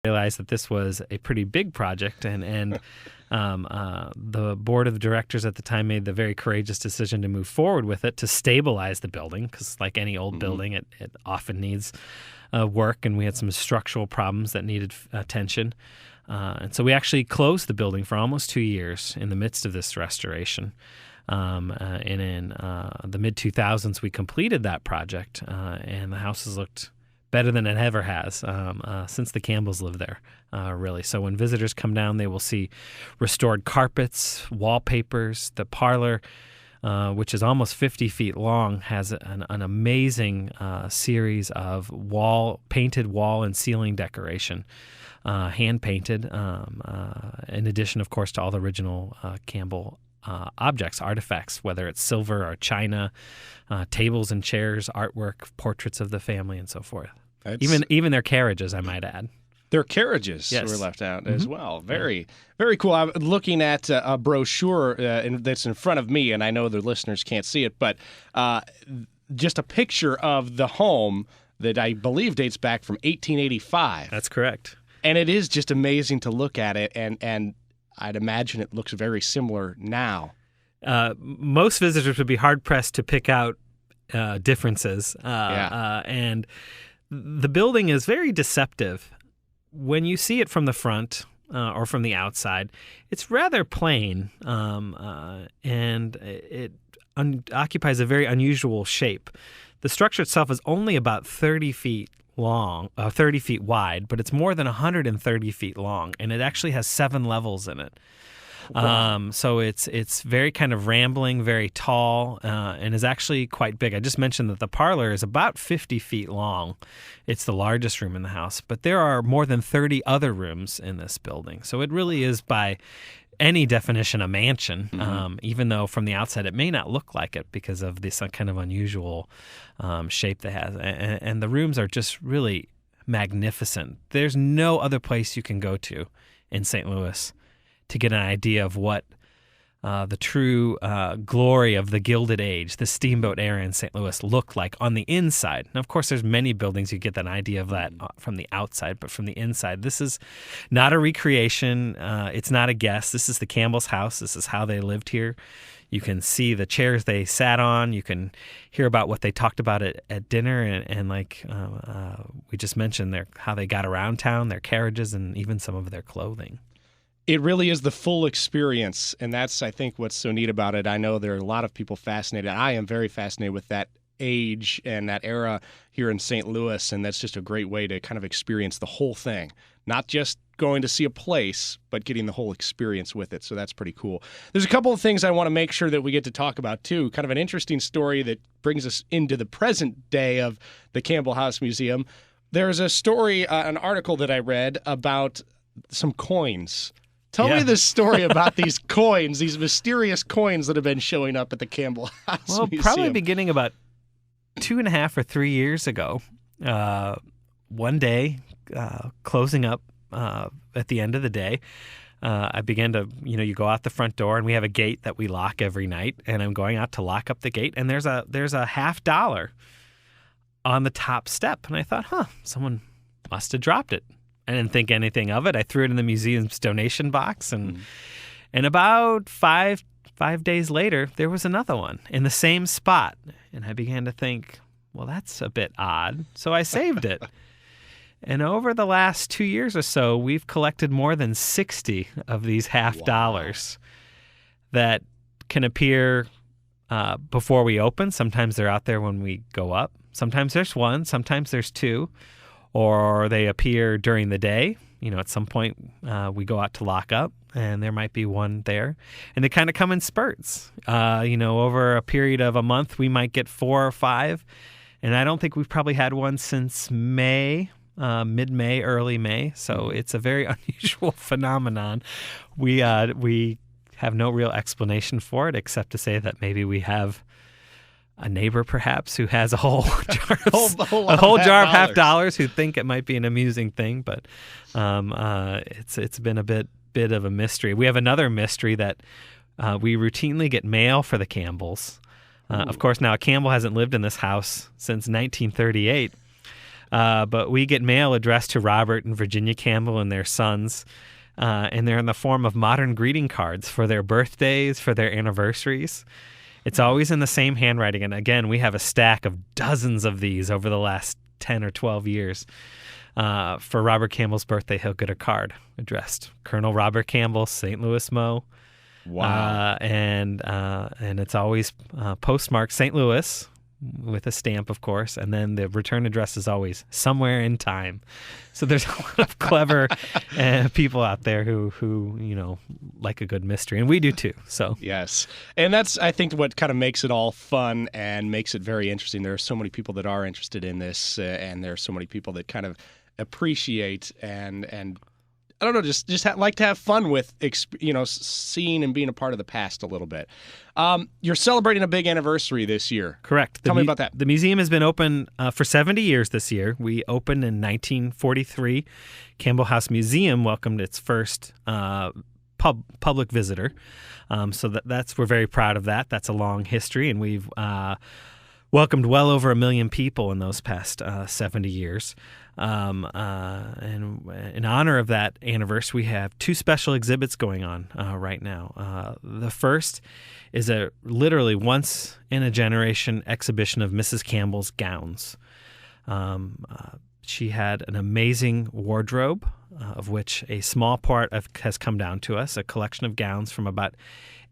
realized that this was a pretty big project, and the board of directors at the time made the very courageous decision to move forward with it to stabilize the building, because like any old building, it often needs work, and we had some structural problems that needed attention. And so we actually closed the building for almost 2 years in the midst of this restoration. And in the mid-2000s, we completed that project, and the house has looked better than it ever has since the Campbells lived there, really. So when visitors come down, they will see restored carpets, wallpapers. The parlor, which is almost 50 feet long, has an amazing series of painted wall and ceiling decoration, hand-painted, in addition, of course, to all the original Campbell objects, artifacts, whether it's silver or china, tables and chairs, artwork, portraits of the family, and so forth. Even their carriages, I might add. Their carriages were left out as well. Very, very cool. I'm looking at a brochure that's in front of me, and I know the listeners can't see it, but just a picture of the home that I believe dates back from 1885. That's correct. And it is just amazing to look at it, and I'd imagine it looks very similar now. Most visitors would be hard-pressed to pick out differences. And the building is very deceptive. When you see it from the front or from the outside, it's rather plain, and it occupies a very unusual shape. The structure itself is only about 30 feet long, 30 feet wide, but it's more than 130 feet long, and it actually has 7 levels in it. Wow. So it's very kind of rambling, very tall, and is actually quite big. I just mentioned that the parlor is about 50 feet long. It's the largest room in the house, but there are more than 30 other rooms in this building. So it really is, by any definition, a mansion, even though from the outside it may not look like it because of this kind of unusual shape that it has. And the rooms are just really magnificent. There's no other place you can go to in St. Louis to get an idea of what the true glory of the Gilded Age, the steamboat era in St. Louis, looked like on the inside. Now, of course, there's many buildings you get an idea of that from the outside, but from the inside, this is not a recreation. It's not a guess. This is the Campbell's house. This is how they lived here. You can see the chairs they sat on. You can hear about what they talked about at dinner, and like we just mentioned, how they got around town, their carriages, and even some of their clothing. It really is the full experience, and that's, I think, what's so neat about it. I know there are a lot of people fascinated. I am very fascinated with that age and that era here in St. Louis, and that's just a great way to kind of experience the whole thing. Not just going to see a place, but getting the whole experience with it, so that's pretty cool. There's a couple of things I want to make sure that we get to talk about, too. Kind of an interesting story that brings us into the present day of the Campbell House Museum. There's a story, an article that I read about some coins. Tell me the story about these coins, these mysterious coins that have been showing up at the Campbell House Museum. Probably beginning about 2.5 or 3 years ago. One day, closing up at the end of the day, I began to, you go out the front door, and we have a gate that we lock every night, and I'm going out to lock up the gate, and there's a $50 on the top step, and I thought, someone must have dropped it. I didn't think anything of it. I threw it in the museum's donation box, and about five days later, there was another one in the same spot. And I began to think, well, that's a bit odd. So I saved it. And over the last 2 years or so, we've collected more than 60 of these $50 that can appear before we open. Sometimes they're out there when we go up. Sometimes there's one. Sometimes there's two. Or they appear during the day. At some point we go out to lock up, and there might be one there. And they kind of come in spurts. Over a period of a month, we might get 4 or 5. And I don't think we've probably had one since May, mid-May, early May. So it's a very unusual phenomenon. We have no real explanation for it, except to say that maybe we have a neighbor, perhaps, who has a whole jar of $50 who think it might be an amusing thing, but it's been a bit of a mystery. We have another mystery that we routinely get mail for the Campbells. Of course, now Campbell hasn't lived in this house since 1938, But we get mail addressed to Robert and Virginia Campbell and their sons, and they're in the form of modern greeting cards for their birthdays, for their anniversaries. It's always in the same handwriting. And again, we have a stack of dozens of these over the last 10 or 12 years. For Robert Campbell's birthday, he'll get a card addressed Colonel Robert Campbell, St. Louis, Mo. Wow. And it's always postmarked St. Louis with a stamp, of course. And then the return address is always somewhere in time. So there's a lot of clever people out there who like a good mystery. And we do too. So yes. And that's, I think, what kind of makes it all fun and makes it very interesting. There are so many people that are interested in this, and there are so many people that kind of appreciate and I don't know, just like to have fun with, seeing and being a part of the past a little bit. You're celebrating a big anniversary this year. Correct. Tell me about that. The museum has been open for 70 years this year. We opened in 1943. Campbell House Museum welcomed its first public visitor. So we're very proud of that. That's a long history, and we've welcomed well over 1 million people in those past 70 years. And in honor of that anniversary, we have 2 special exhibits going on right now. The first is a literally once-in-a-generation exhibition of Mrs. Campbell's gowns. She had an amazing wardrobe, of which a small part has come down to us, a collection of gowns from about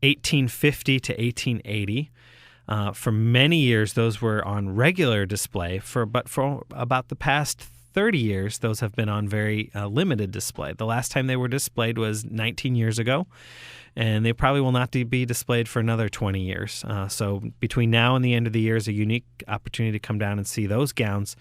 1850 to 1880. For many years, those were on regular display, but for about the past 30 years, those have been on very limited display. The last time they were displayed was 19 years ago, and they probably will not be displayed for another 20 years. So between now and the end of the year is a unique opportunity to come down and see those gowns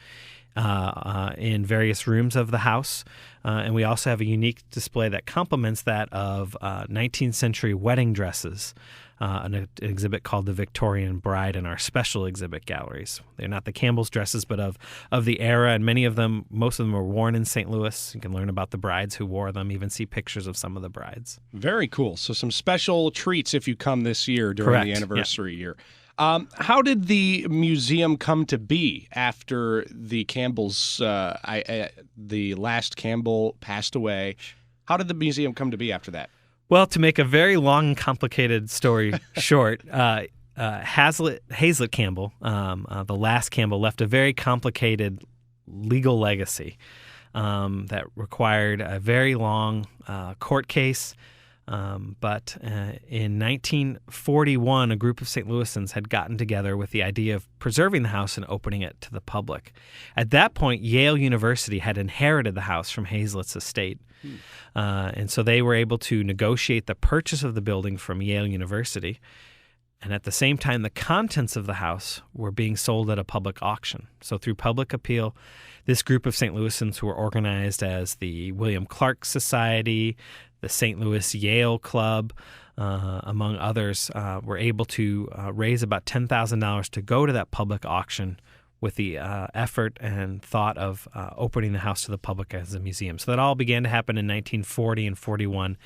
in various rooms of the house. And we also have a unique display that complements that of 19th century wedding dresses, an exhibit called The Victorian Bride in our special exhibit galleries. They're not the Campbell's dresses, but of the era, and most of them were worn in St. Louis. You can learn about the brides who wore them, even see pictures of some of the brides. Very cool. So some special treats if you come this year during the anniversary year. How did the museum come to be after the Campbells, the last Campbell passed away? How did the museum come to be after that? Well, to make a very long and complicated story short, Hazlitt Campbell, the last Campbell, left a very complicated legal legacy that required a very long court case. But in 1941, a group of St. Louisans had gotten together with the idea of preserving the house and opening it to the public. At that point, Yale University had inherited the house from Hazlitt's estate. And so they were able to negotiate the purchase of the building from Yale University. And at the same time, the contents of the house were being sold at a public auction. So through public appeal, this group of St. Louisans, who were organized as the William Clark Society, the St. Louis Yale Club, among others, were able to raise about $10,000 to go to that public auction with the effort and thought of opening the house to the public as a museum. So that all began to happen in 1940 and 41,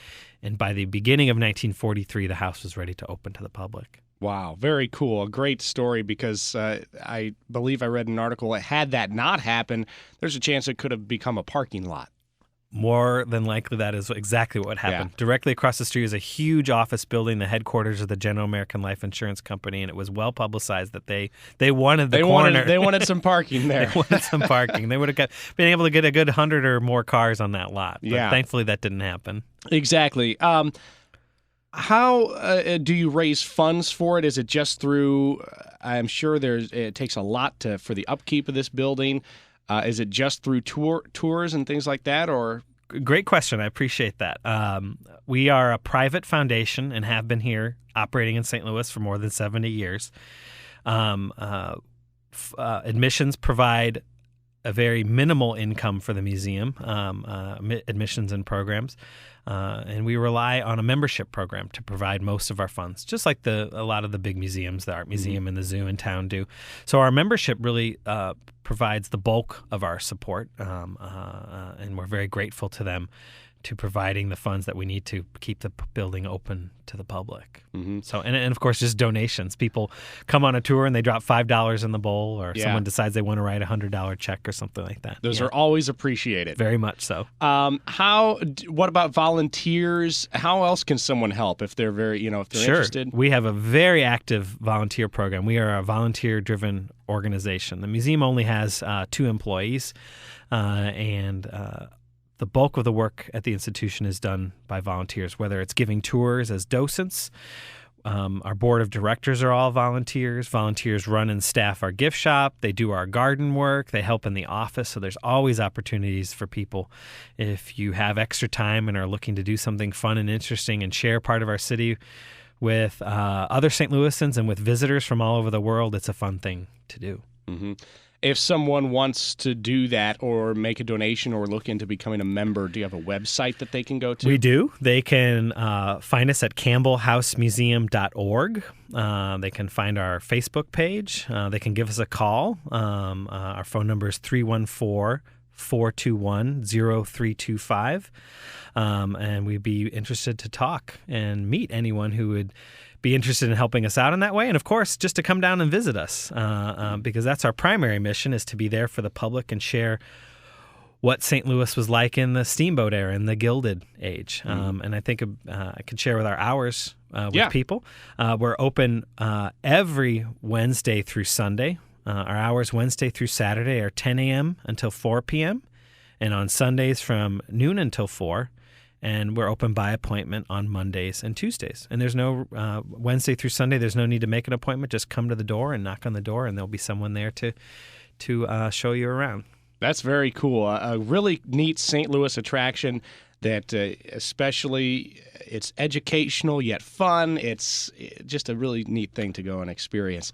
and by the beginning of 1943, the house was ready to open to the public. Wow, very cool. A great story, because I believe I read an article, had that not happened, there's a chance it could have become a parking lot. More than likely, that is exactly what happened. Yeah. Directly across the street is a huge office building, the headquarters of the General American Life Insurance Company, and it was well publicized that they wanted the corner. They wanted some parking there. They wanted some parking. They would have been able to get a good 100 or more cars on that lot. But thankfully, that didn't happen. Exactly. How do you raise funds for it? Is it just through? I'm sure it takes a lot for the upkeep of this building. Is it just through tours and things like that, or? Great question. I appreciate that. We are a private foundation and have been here operating in St. Louis for more than 70 years. Admissions provide a very minimal income for the museum, admissions and programs. And we rely on a membership program to provide most of our funds, just like a lot of the big museums, the Art Museum and the zoo in town do. So our membership really provides the bulk of our support, and we're very grateful to them to providing the funds that we need to keep the building open to the public. Mm-hmm. So, and of course, just donations. People come on a tour and they drop $5 in the bowl, or someone decides they want to write a $100 check or something like that. Those are always appreciated. Very much so. What about volunteers? How else can someone help if they're interested? We have a very active volunteer program. We are a volunteer-driven organization. The museum only has 2 employees, and the bulk of the work at the institution is done by volunteers, whether it's giving tours as docents. Our board of directors are all volunteers. Volunteers run and staff our gift shop. They do our garden work. They help in the office. So there's always opportunities for people. If you have extra time and are looking to do something fun and interesting and share part of our city with other St. Louisans and with visitors from all over the world, it's a fun thing to do. Mm-hmm. If someone wants to do that or make a donation or look into becoming a member, do you have a website that they can go to? We do. They can find us at campbellhousemuseum.org. They can find our Facebook page. They can give us a call. Our phone number is 314-421-0325. And we'd be interested to talk and meet anyone who would be interested in helping us out in that way. And of course, just to come down and visit us, because that's our primary mission, is to be there for the public and share what St. Louis was like in the steamboat era, in the Gilded Age. And I think I could share with our hours with people. We're open every Wednesday through Sunday. Our hours Wednesday through Saturday are 10 a.m. until 4 p.m. and on Sundays from noon until 4. And we're open by appointment on Mondays and Tuesdays. And there's no Wednesday through Sunday. There's no need to make an appointment. Just come to the door and knock on the door, and there'll be someone there to show you around. That's very cool. A really neat St. Louis attraction that especially it's educational yet fun. It's just a really neat thing to go and experience.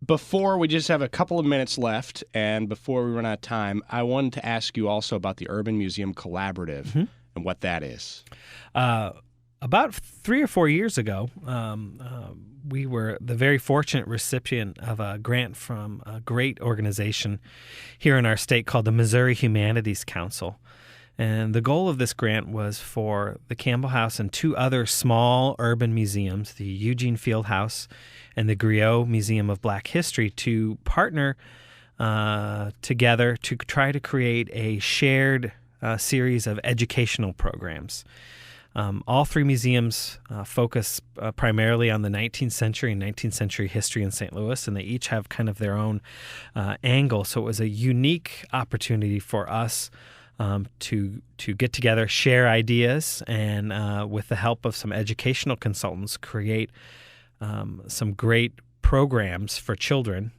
Before we just have a couple of minutes left, and before we run out of time, I wanted to ask you also about the Urban Museum Collaborative and what that is. About 3 or 4 years ago, we were the very fortunate recipient of a grant from a great organization here in our state called the Missouri Humanities Council. And the goal of this grant was for the Campbell House and 2 other small urban museums, the Eugene Field House and the Griot Museum of Black History, to partner together to try to create a shared series of educational programs. All 3 museums focus primarily on the 19th century and 19th century history in St. Louis, and they each have kind of their own angle. So it was a unique opportunity for us to get together, share ideas, and with the help of some educational consultants, create some great programs for children,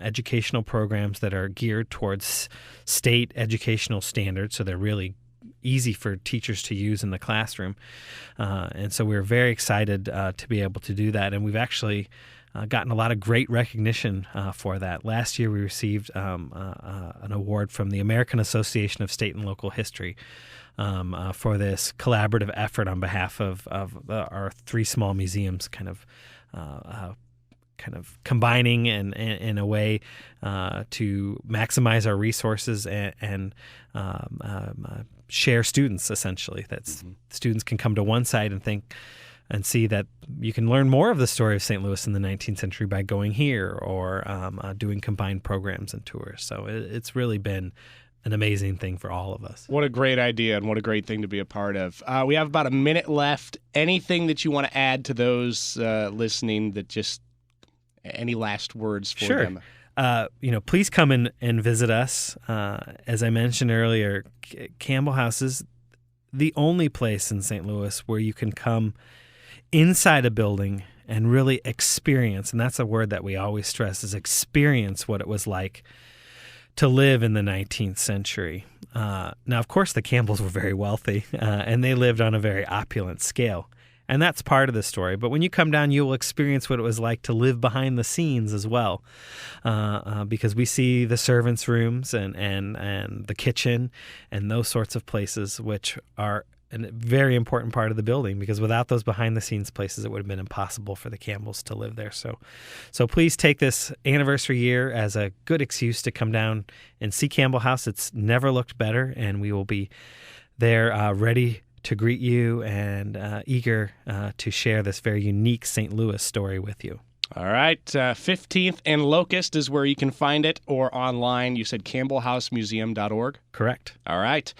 educational programs that are geared towards state educational standards, so they're really easy for teachers to use in the classroom. And so we're very excited to be able to do that, and we've actually gotten a lot of great recognition for that. Last year, we received an award from the American Association of State and Local History for this collaborative effort on behalf of our 3 small museums, kind of combining in a way to maximize our resources and share students, essentially. That's students can come to one side and see that you can learn more of the story of St. Louis in the 19th century by going here or doing combined programs and tours. So it's really been an amazing thing for all of us. What a great idea and what a great thing to be a part of. We have about a minute left. Anything that you want to add to those listening that just any last words for them? Please come and visit us. As I mentioned earlier, Campbell House is the only place in St. Louis where you can come inside a building and really experience, and that's a word that we always stress, is experience what it was like to live in the 19th century. Now, of course, the Campbells were very wealthy, and they lived on a very opulent scale. And that's part of the story. But when you come down, you will experience what it was like to live behind the scenes as well, because we see the servants' rooms and the kitchen and those sorts of places, which are a very important part of the building, because without those behind-the-scenes places, it would have been impossible for the Campbells to live there. So please take this anniversary year as a good excuse to come down and see Campbell House. It's never looked better, and we will be they're ready to greet you and eager to share this very unique St. Louis story with you. All right. 15th and Locust is where you can find it, or online. You said campbellhousemuseum.org? Correct. All right.